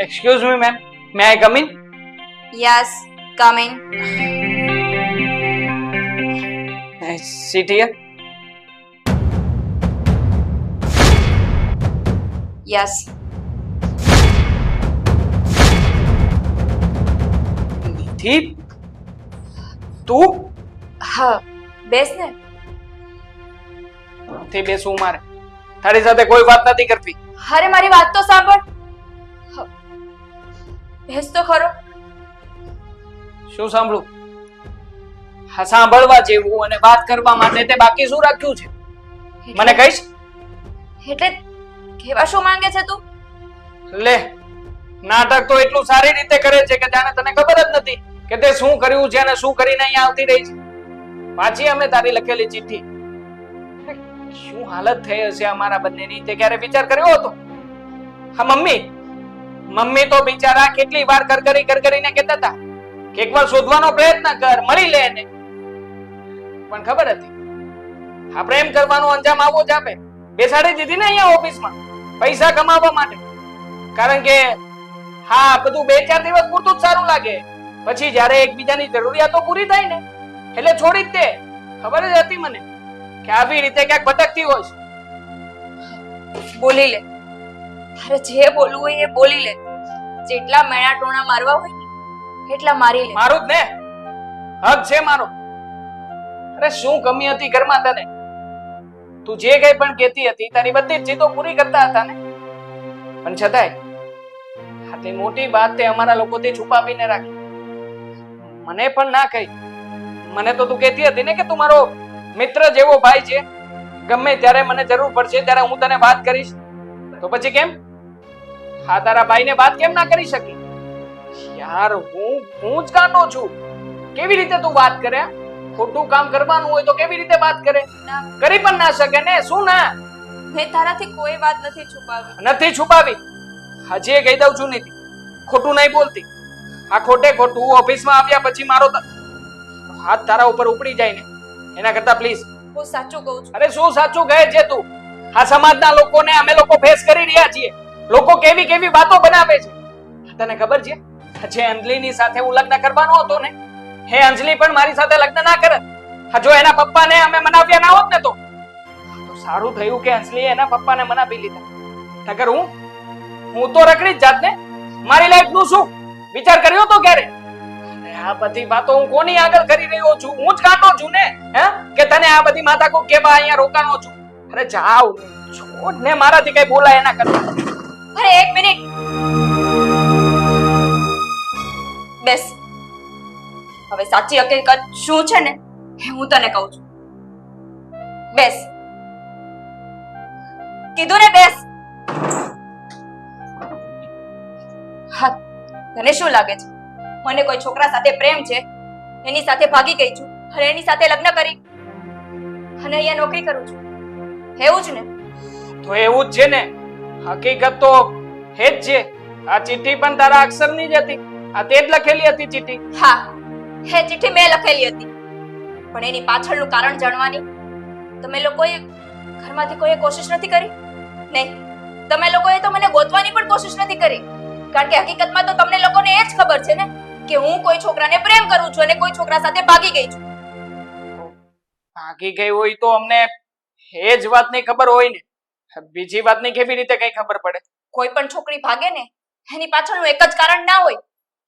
Excuse me, ma'am. May I come in? Yes, come in. Sit here. Yes. નિધિ, તું હા, બેસ ને. નથી બેસવું મારે. તારી સાથે કોઈ વાત નથી કરવી. અરે મારી વાત તો સાંભળ. હા, બેસ તો ખરો. શું સાંભળું? હા, સાંભળવા જેવું અને વાત કરવા માટે તે બાકી શું રાખ્યું છે? મને કહીશ? એટલે કેવા શું માંગે છે તું? લે, નાટક તો એટલું સારી રીતે કરે છે કે જાણે તને ખબર જ નથી કે તે શું કર્યું છે અને શું કરીને અહીંયા આવતી રહી છે. વાંચી અમે તારી લખેલી ચિઠ્ઠી. શું હાલત થઈ હશે અમારા બંનેની તે ક્યારે વિચાર કર્યો હતો? હા મમ્મી તો બિચારા કેટલી વાર કરીને કહેતા હતા કે એકવાર શોધવાનો પ્રયત્ન કર, મળી લે એને. પણ ખબર હતી આ પ્રેમ કરવાનો અંજામ આવો જ આપે. બેસાડી દીધી ને અહીંયા ઓફિસમાં પૈસા કમાવા માટે. કારણ કે હા, બધું 2-4 દિવસ પૂરતું જ સારું લાગે, પછી જ્યારે એકબીજાની જરૂરિયાતો પૂરી થાય ને એટલે છોડી જ દે. ખબર જ હતી મને કે આવી રીતે ક્યાંક ભટકતી હોય છે. બોલી લે. તારે જે બોલવું હોય એ બોલી લે. જેટલા મેણા ટોણા મારવા હોય ને એટલા મારી લે. મારું જ ને, હક છે મારો. અરે શું કમી હતી ઘરમાં તને? તું જે કઈ પણ કહેતી હતી તારી બધી જ જીતો પૂરી કરતા હતા ને. પણ છતાંય આટલી મોટી વાત તે અમારા લોકોથી છુપાવીને રાખી. મને પણ ના કહી. મને તો તું કહેતી હતી ને કે તું મારો મિત્ર જેવો ભાઈ છે, ગમે ત્યારે મને જરૂર પડશે ત્યારે હું તને વાત કરીશ. તો પછી કેમ હા તારા ભાઈને વાત કેમ ના કરી શકી? યાર હું જ કાંટો છું. કેવી રીતે તું વાત કરે? ખોટું કામ કરવાનું હોય તો કેવી રીતે વાત કરે? કરી પણ ના શકે ને. શું ના? મેં તારાથી કોઈ વાત નથી છુપાવી. નથી છુપાવી. હજી કહી દઉં છું નીતિ, ખોટું નહીં બોલતી. આ ખોટે ખોટું ઓફિસમાં આવ્યા પછી મારો હાથ તારા ઉપર ઉપડી જાય ને એના કરતા પ્લીઝ. હું સાચું કહું છું. અરે શું સાચું કહે છે તું? આ સમાજના લોકોને અમે લોકો ફેસ કરી રહ્યા છીએ. લોકો કેવી કેવી વાતો બનાવે છે. તને ખબર છે જે અંજલિની સાથે હું લગ્ન કરવાનો હતો ને, હે અંજલિ પણ મારી સાથે લગ્ન ના કરે. જો એના પપ્પાને અમે મનાવ્યા ના હોત ને તો સારું થયું કે અંજલિએ એના પપ્પાને મનાવી લીધા. નકર હું તો રખડી જ જાત ને. મારી લાઈફ નું શું વિચાર કર્યો તો ક્યારે? આ બધી વાતો હું કોની આગળ કરી રહ્યો છું? હું જ કાંટો છું ને. હે કે તને આ બધી માથાકૂટ કેવા અહીંયા રોકાણો છું? અરે જાવ, છોડ ને. મારાથી કઈ બોલાય એના કરતા. અરે એક મિનિટ બેસ. હવે સાચી હકીકત શું છે ને એ હું તને કહું છું. બેસ. કીધું ને બેસ. હા, તને શું લાગે છે મને કોઈ છોકરા સાથે પ્રેમ છે, એની સાથે ભાગી ગઈ છું અને એની સાથે લગ્ન કરી અને અહીંયા નોકરી કરું છું? એવું જ ને? તો એવું જ છે ને. હકીકત તો હે જ છે. આ ચિઠ્ઠી પણ તારા અક્ષરની જ હતી. આ તે જ લખેલી હતી ચિઠ્ઠી. હા, એ ચિઠ્ઠી મેં લખેલી હતી, પણ એની પાછળનું કારણ જાણવાની તમે લોકોએ ઘરમાંથી કોઈએ કોશિશ નથી કરી? નહીં, તમે લોકોએ તો મને ગોતવાની પણ કોશિશ નથી કરી. કારણ કે હકીકતમાં તો તમને લોકોને એ જ ખબર છે ને કે હું કોઈ છોકરાને પ્રેમ કરું છું અને કોઈ છોકરા સાથે ભાગી ગઈ છું. ભાગી ગઈ હોય તો અમને એ જ વાતની ખબર હોય ને. બીજી વાતની કેવી રીતે કઈ ખબર પડે? કોઈ પણ છોકરી ભાગે ને એની પાછળનું એક જ કારણ ના હોય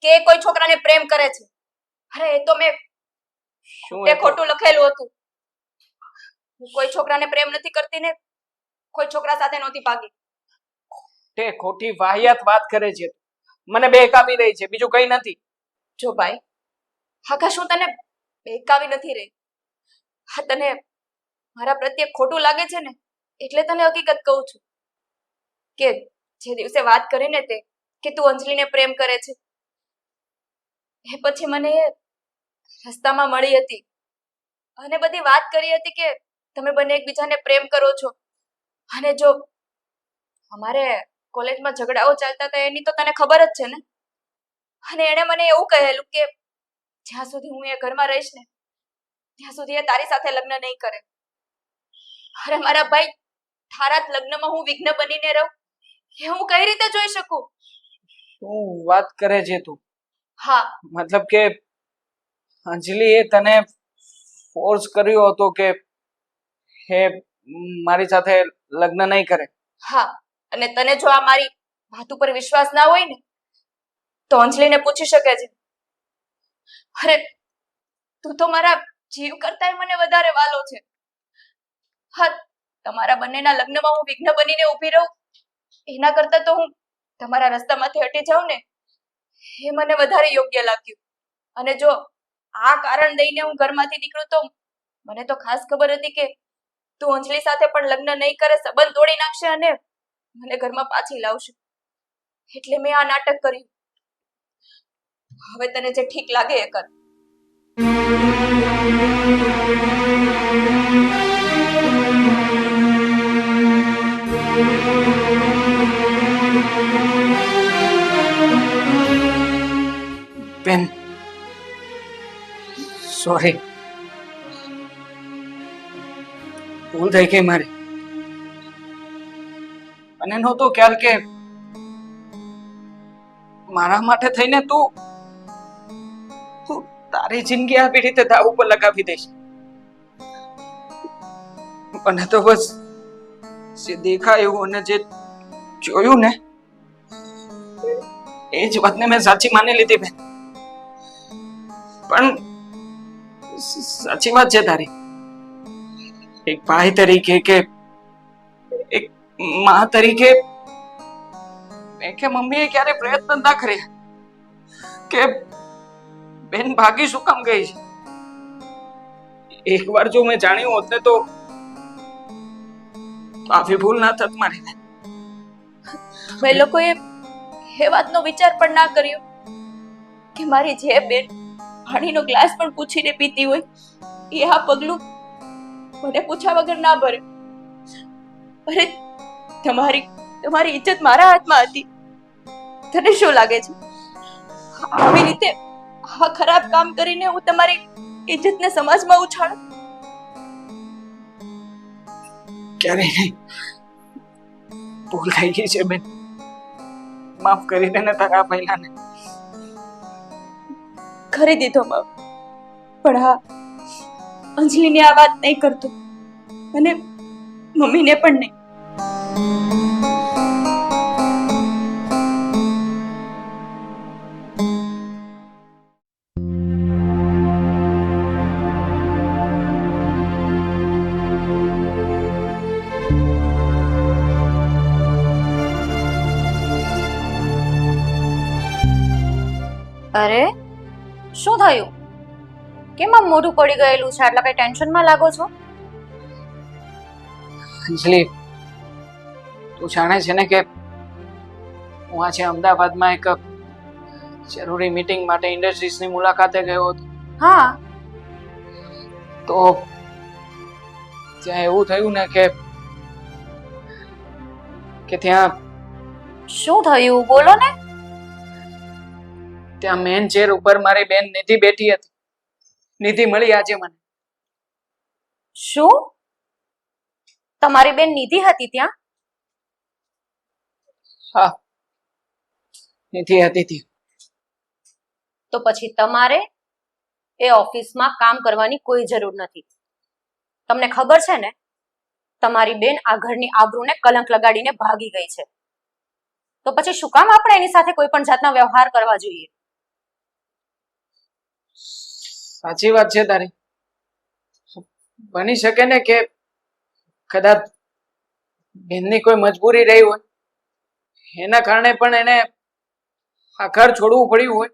કે એ કોઈ છોકરાને પ્રેમ કરે છે. અરે એ તો મેં ખોટું લખેલું હતું. હું કોઈ છોકરાને પ્રેમ નથી કરતી ને કોઈ છોકરા સાથે નહોતી ભાગી. તે ખોટી વાહિયાત વાત કરે છે. મને બહેકાવી રહી છે, બીજું કઈ નથી. જો ભાઈ, હાકા શું તને બહેકાવી નથી રહી? હા, તને મારા પ્રત્યે ખોટું લાગે છે ને એટલે તને હકીકત કહું છું કે જે દિવસે વાત કરીને તે કે તું અંજલિને પ્રેમ કરે છે, એ પછી મને રસ્તામાં મળી હતી અને બધી વાત કરી હતી કે તમે બંને એકબીજાને પ્રેમ કરો છો. અને જો અમારે કોલેજમાં ઝઘડાઓ ચાલતા હતા એની તો તને ખબર જ છે ને. અને એણે મને એવું કહેલું કે જ્યાં સુધી હું એ ઘરમાં રહીશ ને ત્યાં સુધી એ તારી સાથે લગ્ન નહીં કરે. અરે મારા ભાઈ, તારા લગ્નમાં હું વિઘ્ન બનીને રહું એ હું કઈ રીતે જોઈ શકું? શું વાત કરે છે તું? હા, મતલબ કે અંજલિએ તને ફોર્સ કર્યો હતો કે હે મારી સાથે લગ્ન નહીં કરે? હા. અને તને જો આ મારી વાત ઉપર વિશ્વાસ ના હોય ને તો અંજલિને પૂછી શકે છે. અરે તું તો મારા જીવ કરતાંય મને વધારે વાલો છે. હા, તમારા બંનેના લગ્નમાં હું વિઘ્ન બનીને ઊભી રહું એના કરતાં તો હું તમારા રસ્તામાંથી હટી જાઉં ને એ મને વધારે યોગ્ય લાગ્યું. અને જો આ કારણ દઈને હું ઘરમાંથી નીકળું તો મને તો ખાસ ખબર હતી કે તું અંજલિ સાથે પણ લગ્ન નહીં કરે, સંબંધ તોડી નાખશે અને મને ઘરમાં પાછી લાવશે. એટલે મેં આ નાટક કર્યું. હવે તને જે ઠીક લાગે એ કર. બેન, સોરી, ભૂલ થઈ ગઈ મારી. અને નહોતો ખ્યાલ કે મારા માટે થઈને તું તારી જિંદગી આવી રીતે દાવ ઉપર લગાવી દઈશ. મને તો બસ જે દેખાયું અને જે જોયું ને એ જ વાતને મેં સાચી માની લીધી બેન. પણ સાચી વાત છે તારી. એક ભાઈ તરીકે કે એક માં તરીકે મેં કે મમ્મીએ ક્યારે પ્રયત્ન ના કર્યા કે બેન ભાગી શું કામ ગઈ છે. એકવાર જો મેં જાણ્યું હોત ને તો આવી ભૂલ ના થત મારી. મેં લોકોએ એ વાતનો વિચાર પણ ના કર્યો કે મારી જે બેન પાણીનો ગ્લાસ પણ પૂછીને પીતી હોય એ આ પગલું મને પૂછ્યા વગર ના ભરે. અરે તમારી ઇજ્જત મારા હાથમાં હતી. તને શું લાગે છે આવી રીતે આ ખરાબ કામ કરીને હું તમારી ઇજ્જતને સમાજમાં ઉછાળું? ક્યારે નહીં. ભૂલ થઈ ગઈ છે બેન. માફ કરી દે ને તારા પહેલાને. કરી દીધો માફ. પણ હા, અંજલિને આ વાત નહીં કરતો અને મમ્મીને પણ નહીં. અરે શું થયું? કેમ આમ મોઢું પડી ગયેલું છે? આટલા કઈ ટેન્શનમાં લાગો છો? અંજલિ, તું જાણે છે ને કે હું આજે અમદાવાદમાં એક જરૂરી મીટિંગ માટે ઇન્ડસ્ટ્રીઝની મુલાકાતે ગયો હતો. હા. તો ત્યાં એવું થયું ને કે ત્યાં શું થયું બોલો ને. ત્યાં મેન ચેર ઉપર મારી બેન નિધિ બેઠી હતી. નિધિ મળી આજે મને. શું તમારી બેન નિધિ હતી ત્યાં? હા, નિધિ હતી ત્યાં. તો પછી તમારે એ ઓફિસમાં કામ કરવાની કોઈ જરૂર નથી. તમને ખબર છે ને તમારી બેન આ ઘરની આબરૂને કલંક લગાડીને ભાગી ગઈ છે. તો પછી શું કામ આપણે એની સાથે કોઈ પણ જાતના વ્યવહાર કરવા જોઈએ? સાચી વાત છે તારી. બની શકે ને કે કદાચ બેનની કોઈ મજબૂરી રહી હોય એના કારણે પણ એને આ ઘર છોડવું પડ્યું હોય.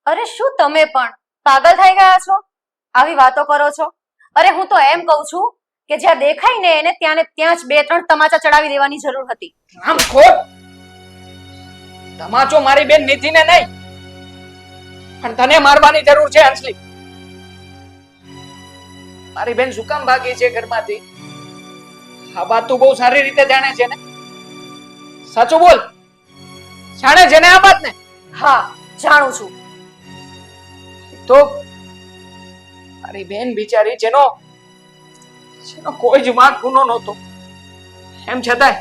અરે શું તમે પણ પાગલ થઈ ગયા છો? આવી વાતો કરો છો? અરે હું તો એમ કહું છું કે જ્યાં દેખાય ને એને ત્યાં ને ત્યાં જ 2-3 તમાચા ચડાવી દેવાની જરૂર હતી. આમ ખોટ તમાચો મારી બેન નિધિને નહીં પણ તને મારવાની જરૂર છે અંજલિ. મારી બેન શું કામ ભાગી છે ઘરમાંથી? આ વાત તું બહુ સારી રીતે જાણે છે ને? સાચું બોલ. જાણે છે ને આ વાત ને? હા, જાણું છું. તો મારી બેન બિચારી જેનો કોઈ જ વાંક ગુનો નહોતો એમ છતાંય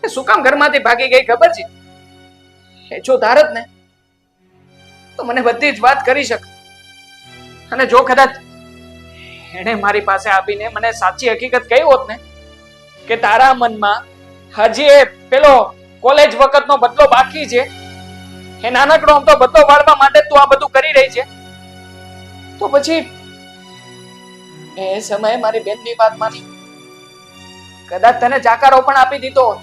એ શું કામ ઘરમાંથી ભાગી ગઈ ખબર છે? એ જો ધારત ને તો મને બધી જ વાત કરી શકે. અને જો કદાચ એણે મારી પાસે આવીને મને સાચી હકીકત કહી હોત ને કે તારા મનમાં હજી એ પેલો કોલેજ વખતનો બદલો બાકી છે, એ નાનકડો આમ તો બદલો વાળવા માટે તું આ બધું કરી રહી છે, તો પછી એ સમયે મારી બેનની વાત માની કદાચ તને જાકારો પણ આપી દીધો હોત.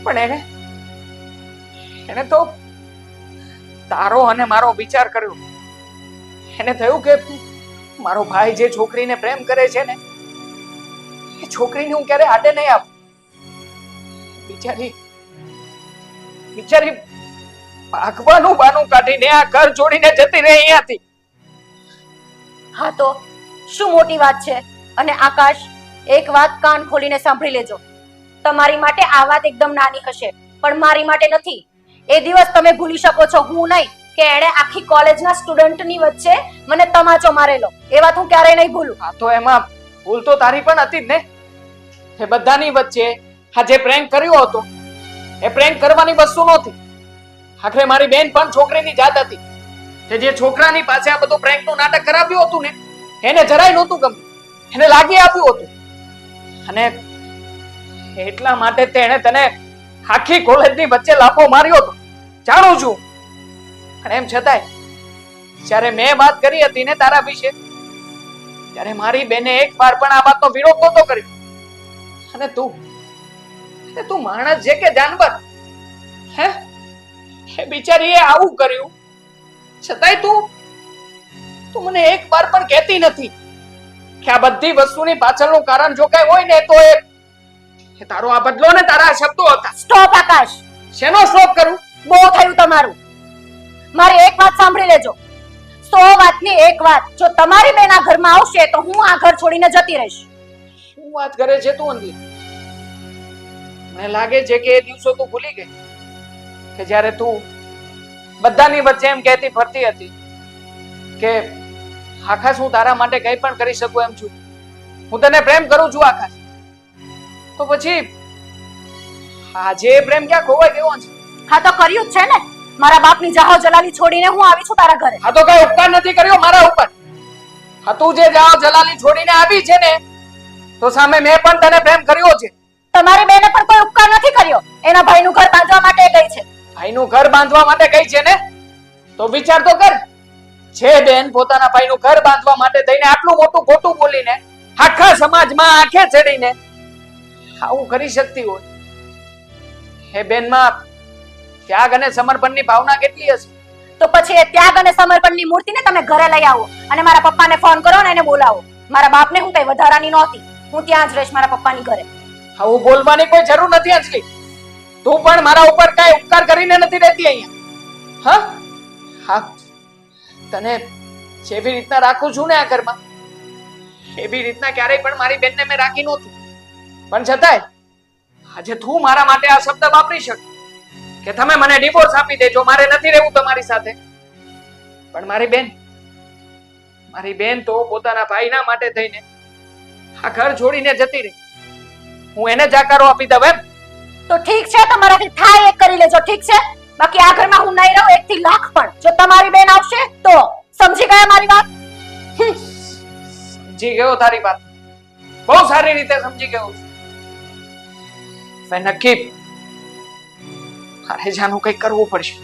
પણ એને તો તારો અને મારો વિચાર કર્યો. એને થયું કે મારો ભાઈ જે છોકરીને પ્રેમ કરે છે ને એ છોકરીને હું ક્યારે આડે નહીં આપું. બિચારી ભાગવાનું બાનું કાઢીને આ ઘર છોડીને જતી રહી અહીંયાથી. હા તો શું મોટી વાત છે? અને આકાશ, એક વાત કાન ખોલીને સાંભળી લેજો. તમારી માટે આ વાત એકદમ નાની હશે, પણ મારી માટે નથી. એ દિવસ તમે ભૂલી શકો છો, હું નહીં, કે એણે આખી કોલેજના સ્ટુડન્ટની વચ્ચે મને તમાચો મારેલો. એ વાત હું ક્યારેય નહીં ભૂલું. હા તો એમાં ભૂલ તો તારી પણ હતી જ ને. એ બધાની વચ્ચે આ જે પ્રેન્ક કર્યો હતો એ પ્રેન્ક કરવાની વસ્તુ નહોતી. આખરે મારી બેન પણ છોકરીની જાત હતી કે જે છોકરાની પાસે આ બધું પ્રેન્કનું નાટક કરાવ્યું હતું ને એને જરાય નહોતું ગમ્યું, એને લાગી આપ્યું હતું. અને એટલા માટે તેણે તને આખી કોલેજની વચ્ચે લાફો માર્યો હતો, જાણું છું. અને એમ છતાંય જ્યારે મેં વાત કરી હતી ને તારા વિશે, ત્યારે મારી બેને એક વાર પણ આ વાતનો વિરોધ નહોતો કર્યો. અને તું માણસ છે કે જાનવર? હે, એ બિચારીએ આવું કર્યું છતાંય તું મને એક વાર પણ કહેતી નથી કે આ બધી વસ્તુની પાછળનું કારણ જો કઈ હોય ને તો એ તારો આ બદલો ને તારા શબ્દો હતા. સ્ટોપ આકાશ. શેનો સ્ટોપ કરું? બહુ થયું તમારું. મારી એક વાત સાંભળી લેજો. 100 વાતની એક વાત. જો તમારી બેન આ ઘરમાં આવશે તો હું આ ઘર છોડીને જતી રહીશ. શું વાત કરે છે તું અંધી? મને લાગે છે કે એ દિવસો તું ભૂલી ગઈ કે જ્યારે તું બધાની વચ્ચે એમ કહેતી ફરતી હતી કે આકાશ, હું તારા માટે કંઈ પણ કરી શકું એમ છું, હું તને પ્રેમ કરું છું આકાશ. તો પછી આજે પ્રેમ ક્યાં ખોવાઈ ગયો છે? હા તો કર્યું જ છે ને. મારા બાપની જાહો જલાલી છોડીને હું આવી છું તારા ઘરે. હા તો કઈ ઉપકાર નથી કર્યો મારા ઉપર. હા તું જે જાહો જલાલી છોડીને આવી છે ને તો સામે મેં પણ તને પ્રેમ કર્યો છે. તમારી બેને પણ કોઈ ઉપકાર નથી કર્યો. એના ભાઈનું ઘર બાંધવા માટે ગઈ છે. ભાઈનું ઘર બાંધવા માટે ગઈ છે ને તો વિચાર તો કર. છે બેન પોતાના ભાઈનું ઘર બાંધવા માટે થઈને આટલું મોટું ખોટું બોલીને આખા સમાજમાં આંખે ચડીને આવું કરી શકતી હોય, હે બેનમાં ત્યાગ અને સમર્પણની ભાવના કેટલી હશે? તો પછી એ ત્યાગ અને સમર્પણની મૂર્તિને તમે ઘરે લઈ આવો અને મારા પપ્પાને ફોન કરો ને એને બોલાવો. મારા બાપને હું કઈ વધારાની નહોતી. હું ત્યાં જ રહીશ મારા પપ્પાની ઘરે. આવું બોલવાની કોઈ જરૂર નથી અંજલિ. તું પણ મારા ઉપર કઈ ઉપકાર કરીને નથી રહેતી અહીંયા. હા, તને જેવી રીતના રાખું છું ને આ ઘરમાં એવી રીતના ક્યારેય પણ મારી બેનને મેં રાખી નહોતી. પણ છતાંય આજે તું મારા માટે આ શબ્દ વાપરી શક કે તમે મને ડિવોર્સ આપી દેજો, મારે નથી રહેવું તમારી સાથે. પણ મારી બેન તો પોતાના ભાઈના માટે થઈને આ ઘર છોડીને જતી રહી. હું એને જાકારો આપી દઉં એમ? તો ઠીક છે, તમારાથી થાય એક કરી લેજો. ઠીક છે, બાકી આ ઘરમાં હું નહીં રહું 1 થી લાખ પણ. જો તમારી બેન આવશે તો સમજી ગયા મારી વાત? સમજી ગયો તારી વાત, બહુ સારી રીતે સમજી ગયો છું. નક્કી મારે જાનું કંઈક કરવું પડશે.